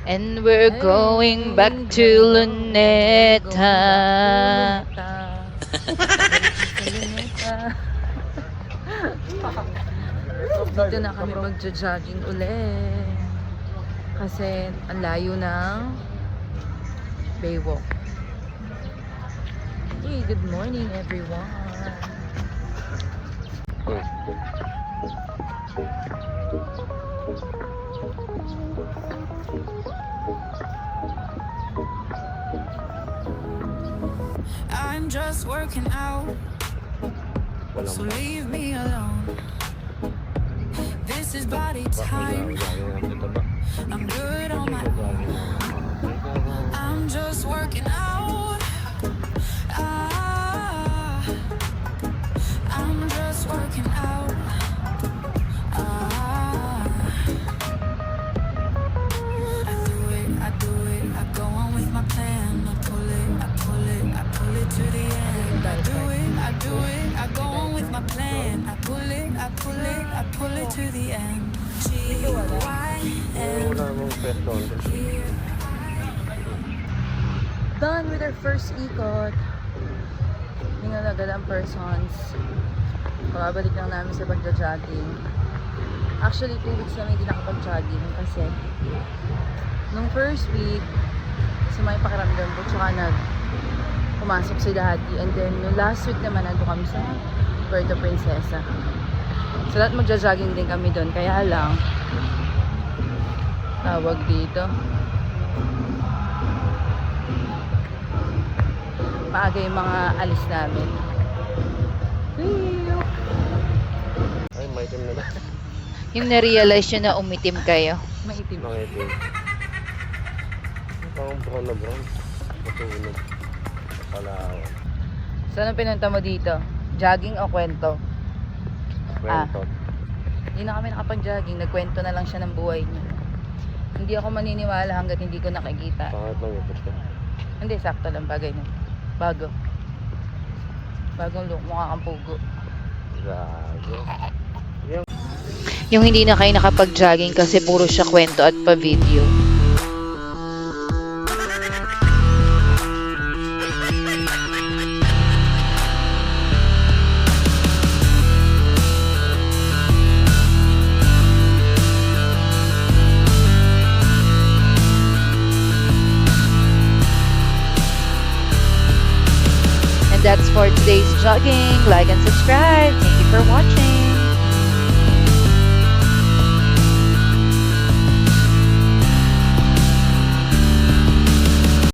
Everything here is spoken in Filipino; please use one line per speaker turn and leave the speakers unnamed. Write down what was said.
And we're going back to Luneta.
Dito na kami magja-jogging ulit. Kasi ang layo ng Baywalk. Hey, good morning everyone.
I'm just working out, so leave me alone. This is body time. I'm good on my own. I'm just working out. Ah, I'm just working out. Ah, I do it, I go on with my plan. I pull it to the end. I do it, I go on with my plan. I pull it to the end.
Done with our first ikot. Hindi na agad ang persons. Pabalik lang namin sa pagja-jogging. Actually, 2 weeks namin hindi nakapag-jogging kasi nung first week, sumay pakiramdam ko tsaka pumasok si daddy. And then, yung last week naman, nandun kami sa Puerto Princesa. So, lahat magja-jogging din kami doon. Kaya lang, tawag dito. Maaga yung mga alis namin.
Ay, maitim na ba?
Yung na-realize nyo na umitim kayo.
Maitim.
Maitim. Parang brown na brown. Matulog. Palawan.
So, anong pinunta mo dito? Jogging o kwento?
Kwento.
Hindi na kami nakapag-jogging. Nagkwento na lang siya ng buhay niya. Hindi ako maniniwala hanggat hindi ko nakikita.
Pangat lang ito siya.
Hindi, sakto lang bagay niya. Bago. Bagong look, mukha kang pugo.
Gago.
Yung hindi na kayo nakapag-jogging kasi puro siya kwento at pa-video. And that's for today's jogging. Like and subscribe. Thank you for watching.